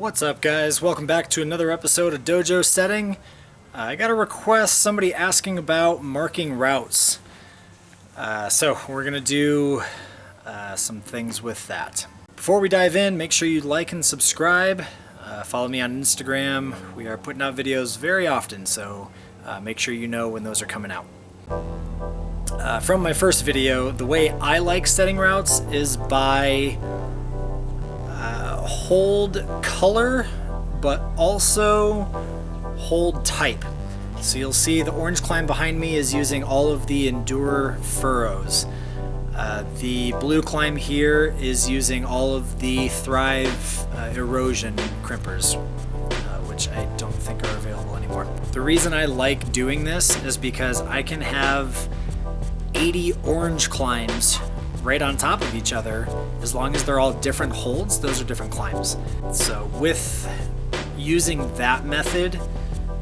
What's up, guys? Welcome back to another episode of DoughJo Setting. I got a request, somebody asking about marking routes. So we're going to do some things with that. Before we dive in, make sure you like and subscribe. Follow me on Instagram. We are putting out videos very often, so make sure you know when those are coming out. From my first video, the way I like setting routes is by hold color, but also hold type. So you'll see the orange climb behind me is using all of the endure furrows. The blue climb here is using all of the thrive erosion crimpers, which I don't think are available anymore. The reason I like doing this is because I can have 80 orange climbs right on top of each other. As long as they're all different holds, those are different climbs. So with using that method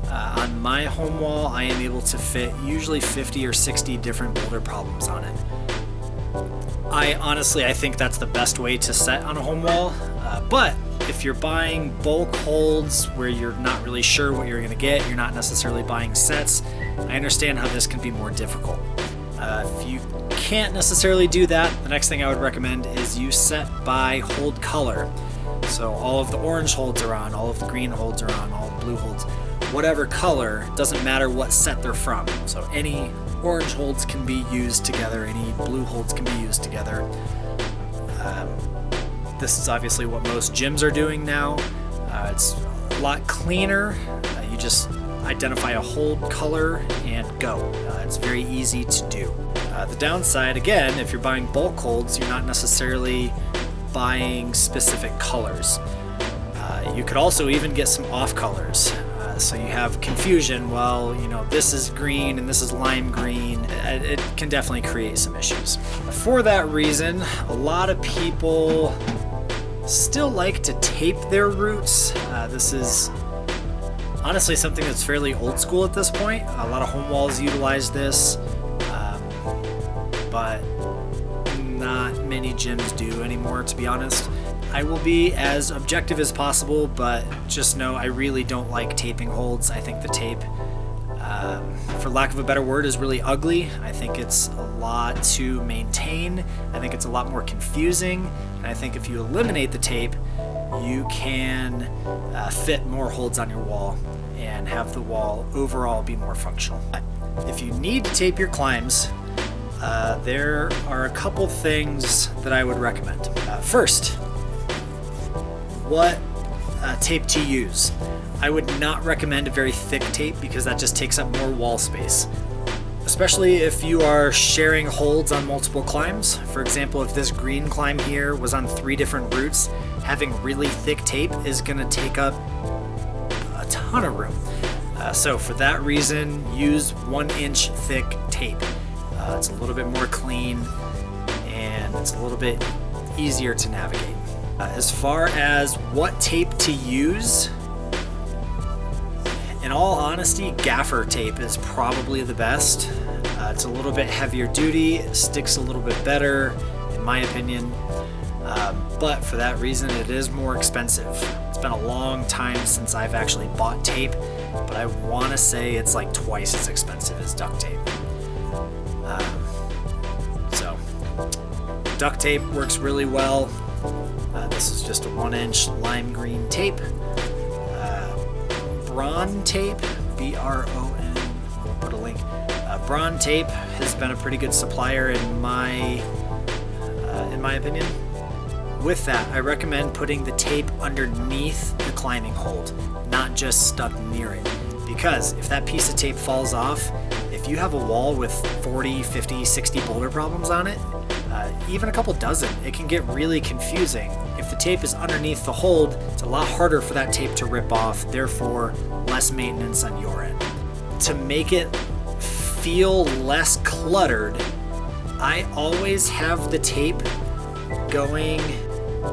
on my home wall, I am able to fit usually 50 or 60 different boulder problems on it. I think that's the best way to set on a home wall, but if you're buying bulk holds where you're not really sure what you're going to get, you're not necessarily buying sets, I understand how this can be more difficult. If you can't necessarily do that, the next thing I would recommend is you set by hold color. So all of the orange holds are on, all of the green holds are on, all the blue holds, whatever color, doesn't matter what set they're from. So any orange holds can be used together, any blue holds can be used together. This is obviously what most gyms are doing now. It's a lot cleaner. You just identify a hold color and go. It's very easy to do. The downside, again, if you're buying bulk holds, you're not necessarily buying specific colors. You could also even get some off colors. So you have confusion, well, you know, this is green and this is lime green. It can definitely create some issues. For that reason, a lot of people still like to tape their routes. This is honestly something that's fairly old school at this point. A lot of home walls utilize this, but not many gyms do anymore, to be honest. I will be as objective as possible, but just know I really don't like taping holds. I think the tape, for lack of a better word, is really ugly. I think it's a lot to maintain. I think it's a lot more confusing. And I think if you eliminate the tape, you can fit more holds on your wall and have the wall overall be more functional. If you need to tape your climbs, there are a couple things that I would recommend. First, what tape to use. I would not recommend a very thick tape because that just takes up more wall space, especially if you are sharing holds on multiple climbs. For example, if this green climb here was on 3 different routes, having really thick tape is going to take up a ton of room. So for that reason, use 1-inch thick tape. It's a little bit more clean and it's a little bit easier to navigate. As far as what tape to use, in all honesty, gaffer tape is probably the best. It's a little bit heavier duty, it sticks a little bit better, in my opinion, but for that reason it is more expensive. It's been a long time since I've actually bought tape, but I want to say it's like twice as expensive as duct tape. So duct tape works really well. This is just a 1-inch lime green tape. Braun tape, B-R-O-N, we'll put a link. Braun tape has been a pretty good supplier in my opinion. With that, I recommend putting the tape underneath the climbing hold, not just stuck near it. Because if that piece of tape falls off, if you have a wall with 40, 50, 60 boulder problems on it, even a couple dozen, it can get really confusing. If the tape is underneath the hold, it's a lot harder for that tape to rip off, therefore less maintenance on your end. To make it feel less cluttered, I always have the tape going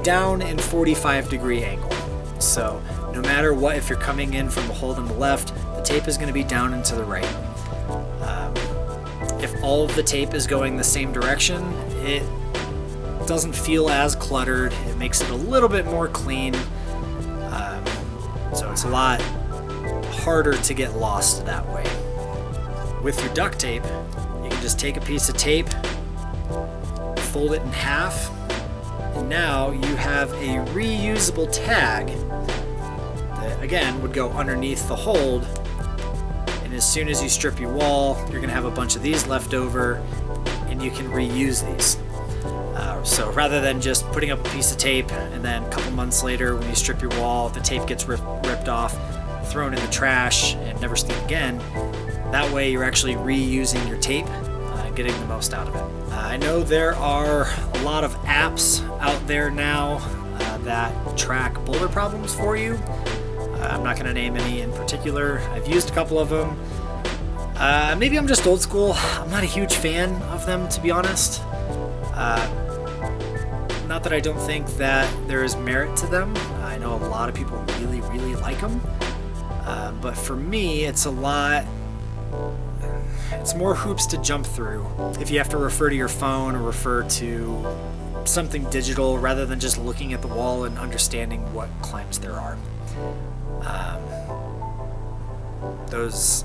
down in 45-degree angle. So no matter what, if you're coming in from the hold on the left, the tape is going to be down and to the right. If all of the tape is going the same direction, it doesn't feel as cluttered. It makes it a little bit more clean. So it's a lot harder to get lost that way. With your duct tape, you can just take a piece of tape, fold it in half, and now you have a reusable tag that again would go underneath the hold, and as soon as you strip your wall, you're going to have a bunch of these left over and you can reuse these. So rather than just putting up a piece of tape and then a couple months later when you strip your wall, the tape gets ripped off, thrown in the trash, and never seen again, that way you're actually reusing your tape, getting the most out of it. I know there are a lot of apps out there now that track boulder problems for you. I'm not going to name any in particular. I've used a couple of them. Maybe I'm just old school. I'm not a huge fan of them, to be honest. Not that I don't think that there is merit to them. I know a lot of people really, really like them. But for me, it's more hoops to jump through if you have to refer to your phone or refer to something digital rather than just looking at the wall and understanding what climbs there are. Those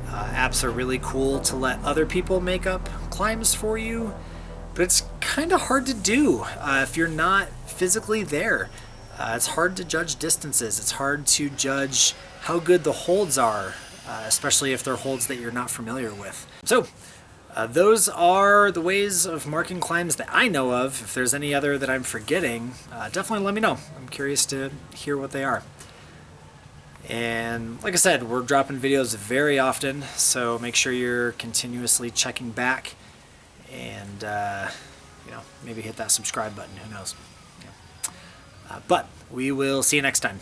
apps are really cool to let other people make up climbs for you, but it's kind of hard to do if you're not physically there. It's hard to judge distances. It's hard to judge how good the holds are, especially if they're holds that you're not familiar with. So those are the ways of marking climbs that I know of. If there's any other that I'm forgetting, definitely let me know. I'm curious to hear what they are. And like I said, we're dropping videos very often, so make sure you're continuously checking back and maybe hit that subscribe button. Who knows? Yeah. But we will see you next time.